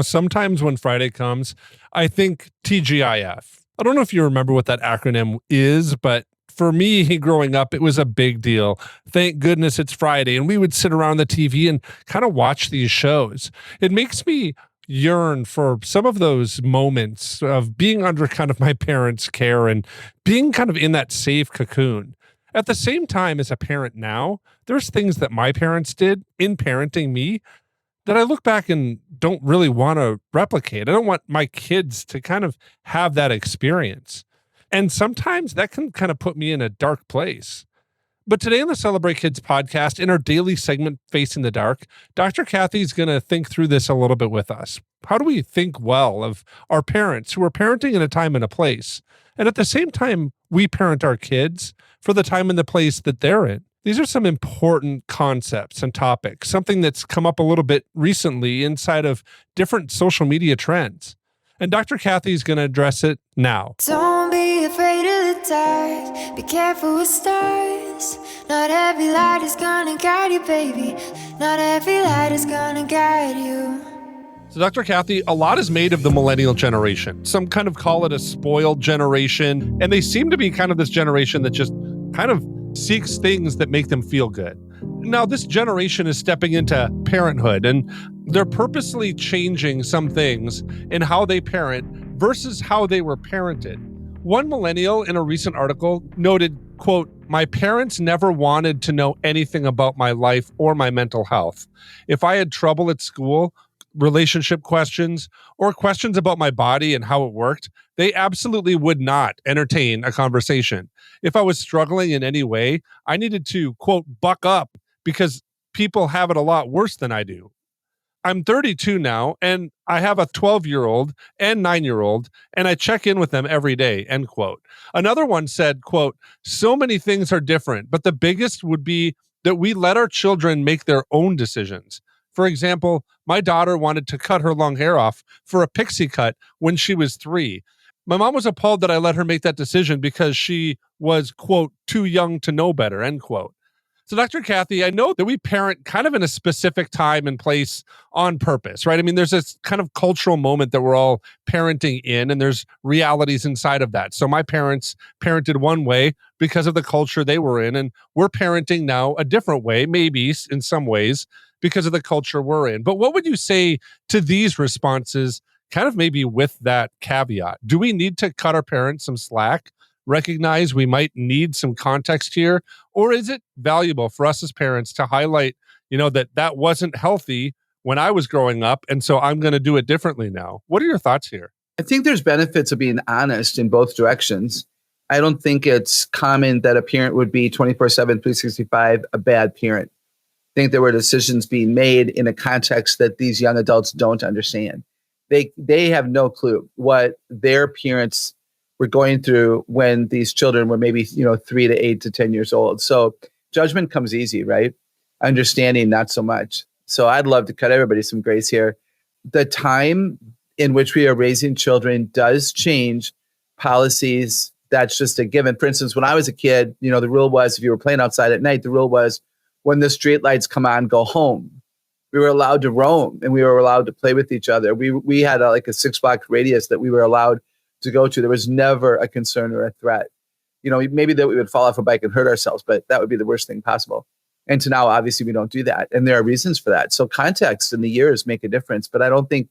Sometimes when Friday comes, I think TGIF. I don't know if you remember what that acronym is, but for me, growing up, it was a big deal. Thank goodness it's Friday. And we would sit around the TV and kind of watch these shows. It makes me yearn for some of those moments of being under kind of my parents' care and being kind of in that safe cocoon. At the same time, as a parent now, there's things that my parents did in parenting me that I look back and don't really want to replicate. I don't want my kids to kind of have that experience. And sometimes that can kind of put me in a dark place. But today on the Celebrate Kids podcast, in our daily segment, Facing the Dark, Dr. Kathy's going to think through this a little bit with us. How do we think well of our parents who are parenting in a time and a place? And at the same time, we parent our kids for the time and the place that they're in. These are some important concepts and topics, something that's come up a little bit recently inside of different social media trends. And Dr. Kathy's going to address it now. Don't be afraid of the dark. Be careful with stars. Not every light is gonna guide you, baby. Not every light is gonna guide you. So Dr. Kathy, a lot is made of the millennial generation. Some kind of call it a spoiled generation. And they seem to be kind of this generation that just kind of seeks things that make them feel good. Now, this generation is stepping into parenthood, and they're purposely changing some things in how they parent versus how they were parented. One millennial in a recent article noted, quote, "My parents never wanted to know anything about my life or my mental health. If I had trouble at school, relationship questions, or questions about my body and how it worked, they absolutely would not entertain a conversation. If I was struggling in any way, I needed to, quote, buck up because people have it a lot worse than I do. I'm 32 now, and I have a 12-year-old and 9-year-old, and I check in with them every day," end quote. Another one said, quote, "So many things are different, but the biggest would be that we let our children make their own decisions. For example, my daughter wanted to cut her long hair off for a pixie cut when she was 3. My mom was appalled that I let her make that decision because she was, quote, too young to know better," end quote. So Dr. Kathy, I know that we parent kind of in a specific time and place on purpose, right? I mean, there's this kind of cultural moment that we're all parenting in, and there's realities inside of that. So my parents parented one way because of the culture they were in, and we're parenting now a different way, maybe in some ways, because of the culture we're in. But what would you say to these responses, kind of maybe with that caveat? Do we need to cut our parents some slack? Recognize we might need some context here? Or is it valuable for us as parents to highlight, that wasn't healthy when I was growing up, and so I'm going to do it differently now? What are your thoughts here? I think there's benefits of being honest in both directions. I don't think it's common that a parent would be 24/7, 365, a bad parent. I think there were decisions being made in a context that these young adults don't understand. They have no clue what their parents were going through when these children were maybe 3 to 8 to 10 years old. So judgment comes easy, right? Understanding not so much. So I'd love to cut everybody some grace here. The time in which we are raising children does change policies. That's just a given. For instance, when I was a kid, the rule was if you were playing outside at night, the rule was when the street lights come on, go home. We were allowed to roam and we were allowed to play with each other. We had a 6-block radius that we were allowed to go to. There was never a concern or a threat. Maybe that we would fall off a bike and hurt ourselves, but that would be the worst thing possible. And to now, obviously, we don't do that. And there are reasons for that. So context and the years make a difference. But I don't think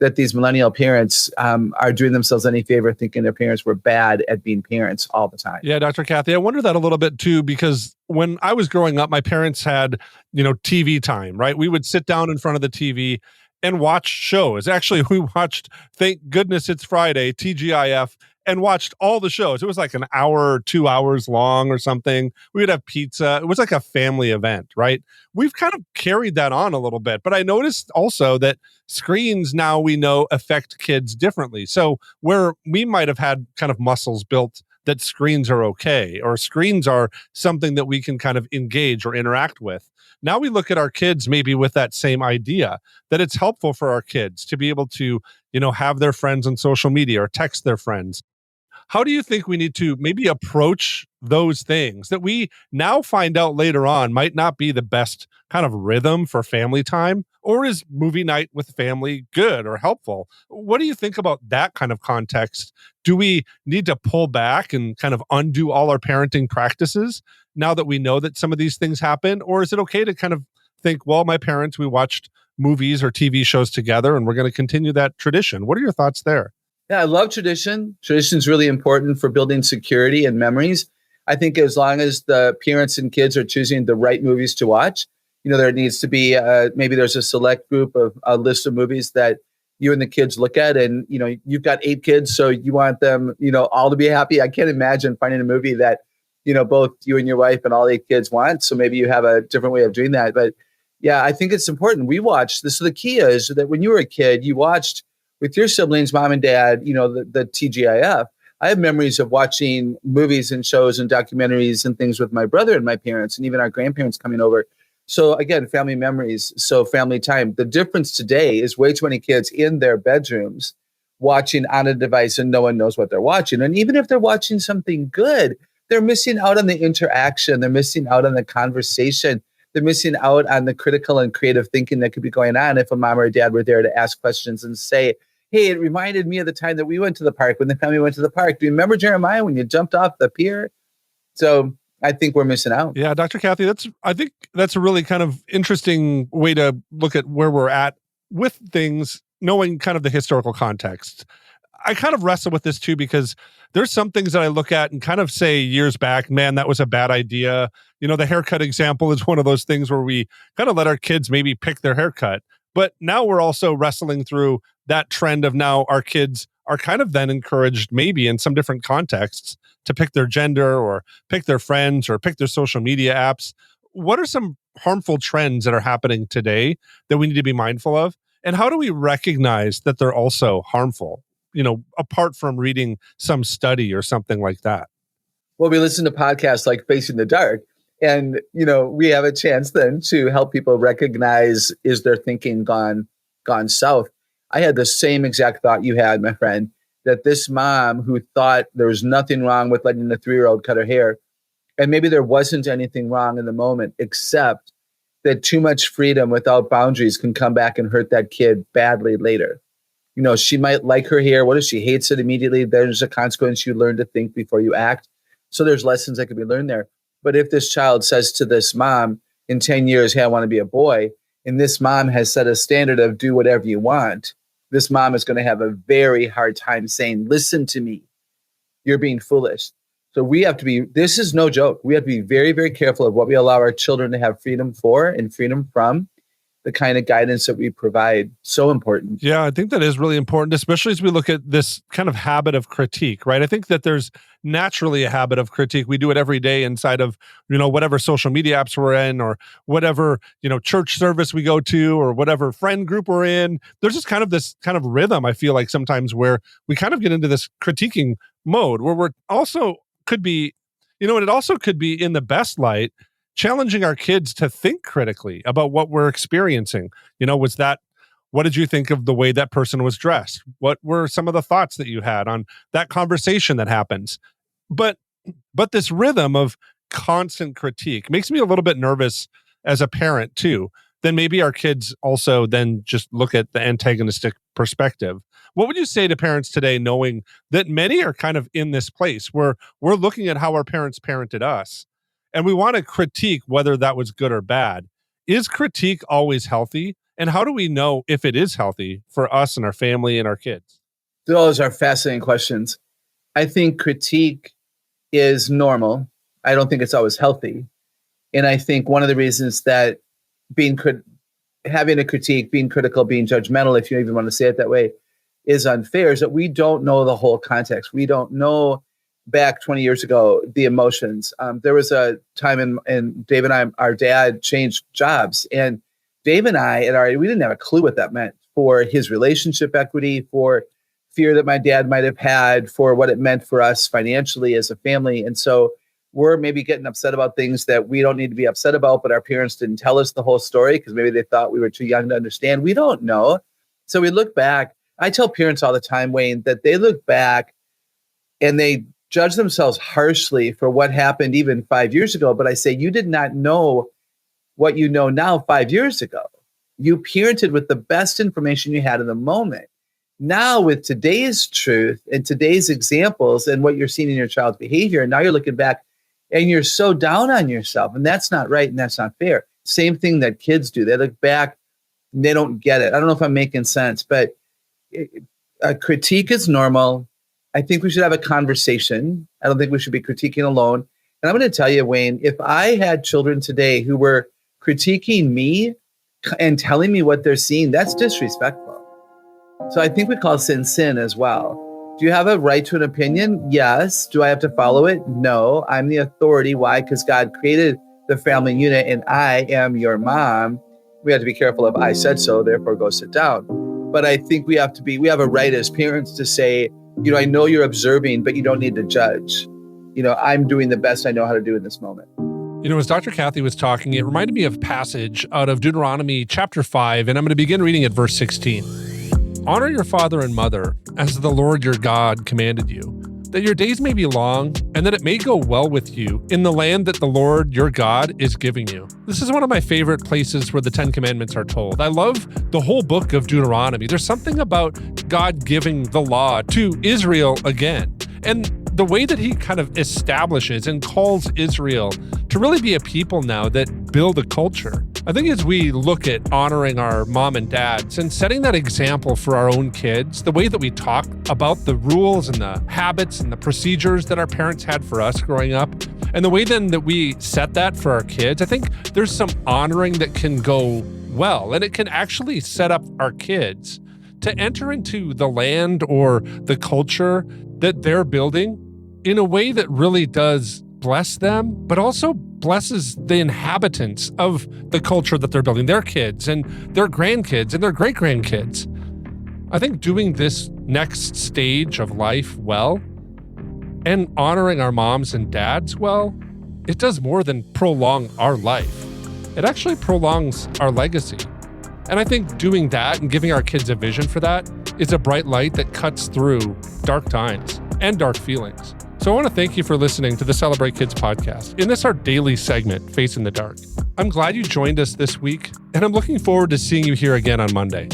that these millennial parents are doing themselves any favor thinking their parents were bad at being parents all the time. Yeah, Dr. Kathy, I wonder that a little bit too, because when I was growing up, my parents had, TV time, right? We would sit down in front of the TV and watch shows. Actually, we watched Thank Goodness It's Friday, TGIF, and watched all the shows. It was like an hour or 2 hours long or something. We would have pizza. It was like a family event, right? We've kind of carried that on a little bit, but I noticed also that screens now we know affect kids differently. So where we might have had kind of muscles built that screens are okay, or screens are something that we can kind of engage or interact with. Now we look at our kids maybe with that same idea that it's helpful for our kids to be able to, have their friends on social media or text their friends. How do you think we need to maybe approach those things that we now find out later on might not be the best kind of rhythm for family time? Or is movie night with family good or helpful? What do you think about that kind of context? Do we need to pull back and kind of undo all our parenting practices now that we know that some of these things happen? Or is it okay to kind of think, well, my parents, we watched movies or TV shows together and we're going to continue that tradition? What are your thoughts there? Yeah, I love tradition. Tradition is really important for building security and memories. I think as long as the parents and kids are choosing the right movies to watch, there needs to be maybe there's a select group of a list of movies that you and the kids look at, and you've got 8 kids, so you want them all to be happy. I can't imagine finding a movie that both you and your wife and all 8 kids want. So maybe you have a different way of doing that. But yeah, I think it's important. We watched this. So the key is that when you were a kid, you watched with your siblings, mom and dad, the TGIF. I have memories of watching movies and shows and documentaries and things with my brother and my parents and even our grandparents coming over. So again, family memories, so family time. The difference today is way too many kids in their bedrooms watching on a device and no one knows what they're watching. And even if they're watching something good, they're missing out on the interaction. They're missing out on the conversation. They're missing out on the critical and creative thinking that could be going on if a mom or a dad were there to ask questions and say, hey, it reminded me of the time that we went to the park when the family went to the park. Do you remember, Jeremiah, when you jumped off the pier? So I think we're missing out. Yeah, Dr. Kathy, I think that's a really kind of interesting way to look at where we're at with things, knowing kind of the historical context. I kind of wrestle with this too, because there's some things that I look at and kind of say years back, man, that was a bad idea. The haircut example is one of those things where we kind of let our kids maybe pick their haircut. But now we're also wrestling through that trend of now our kids are kind of then encouraged, maybe in some different contexts, to pick their gender or pick their friends or pick their social media apps. What are some harmful trends that are happening today that we need to be mindful of? And how do we recognize that they're also harmful, apart from reading some study or something like that? Well, we listen to podcasts like Facing the Dark, and, we have a chance then to help people recognize, is their thinking gone south? I had the same exact thought you had, my friend, that this mom who thought there was nothing wrong with letting the 3-year-old cut her hair, and maybe there wasn't anything wrong in the moment, except that too much freedom without boundaries can come back and hurt that kid badly later. She might like her hair. What if she hates it immediately? There's a consequence. You learn to think before you act. So there's lessons that could be learned there. But if this child says to this mom in 10 years, hey, I want to be a boy, and this mom has set a standard of do whatever you want, this mom is going to have a very hard time saying, listen to me, you're being foolish. So we have to be, this is no joke. We have to be very, very careful of what we allow our children to have freedom for and freedom from, the kind of guidance that we provide. So important. Yeah, I think that is really important, especially as we look at this kind of habit of critique, right? I think that there's naturally a habit of critique. We do it every day inside of, whatever social media apps we're in, or whatever, church service we go to, or whatever friend group we're in. There's just kind of this kind of rhythm, I feel like sometimes, where we kind of get into this critiquing mode where we're also could be, and it also could be in the best light, challenging our kids to think critically about what we're experiencing. What did you think of the way that person was dressed? What were some of the thoughts that you had on that conversation that happens? But this rhythm of constant critique makes me a little bit nervous as a parent too. Then maybe our kids also then just look at the antagonistic perspective. What would you say to parents today, knowing that many are kind of in this place where we're looking at how our parents parented us, and we want to critique whether that was good or bad? Is critique always healthy? And how do we know if it is healthy for us and our family and our kids? Those are fascinating questions. I think critique is normal. I don't think it's always healthy. And I think one of the reasons that having a critique, being critical, being judgmental, if you even want to say it that way, is unfair, is that we don't know the whole context. We don't know back 20 years ago, the emotions. There was a time and Dave and I, our dad changed jobs, and Dave and I we didn't have a clue what that meant for his relationship equity, for fear that my dad might have had, for what it meant for us financially as a family. And so we're maybe getting upset about things that we don't need to be upset about, but our parents didn't tell us the whole story because maybe they thought we were too young to understand. We don't know. So we look back. I tell parents all the time, Wayne, that they look back And they judge themselves harshly for what happened even 5 years ago. But I say, you did not know what you know now 5 years ago. You parented with the best information you had in the moment. Now with today's truth and today's examples and what you're seeing in your child's behavior, now you're looking back and you're so down on yourself, and that's not right and that's not fair. Same thing that kids do. They look back and they don't get it. I don't know if I'm making sense, but a critique is normal. I think we should have a conversation. I don't think we should be critiquing alone. And I'm going to tell you, Wayne, if I had children today who were critiquing me and telling me what they're seeing, that's disrespectful. So I think we call sin as well. Do you have a right to an opinion? Yes. Do I have to follow it? No. I'm the authority. Why? Because God created the family unit and I am your mom. We have to be careful of I said so, therefore go sit down. But I think we have a right as parents to say, I know you're observing, but you don't need to judge. I'm doing the best I know how to do in this moment. As Dr. Kathy was talking, it reminded me of a passage out of Deuteronomy chapter 5, and I'm going to begin reading at verse 16. Honor your father and mother, as the Lord your God commanded you, that your days may be long, and that it may go well with you in the land that the Lord your God is giving you. This is one of my favorite places where the Ten Commandments are told. I love the whole book of Deuteronomy. There's something about God giving the law to Israel again, and the way that he kind of establishes and calls Israel to really be a people now that build a culture. I think as we look at honoring our mom and dads and setting that example for our own kids, the way that we talk about the rules and the habits and the procedures that our parents had for us growing up, and the way then that we set that for our kids, I think there's some honoring that can go well, and it can actually set up our kids to enter into the land or the culture that they're building in a way that really does bless them, but also blesses the inhabitants of the culture that they're building, their kids and their grandkids and their great-grandkids. I think doing this next stage of life well and honoring our moms and dads well, it does more than prolong our life. It actually prolongs our legacy. And I think doing that and giving our kids a vision for that is a bright light that cuts through dark times and dark feelings. So I want to thank you for listening to the Celebrate Kids podcast. In this, our daily segment, Facing the Dark. I'm glad you joined us this week, and I'm looking forward to seeing you here again on Monday.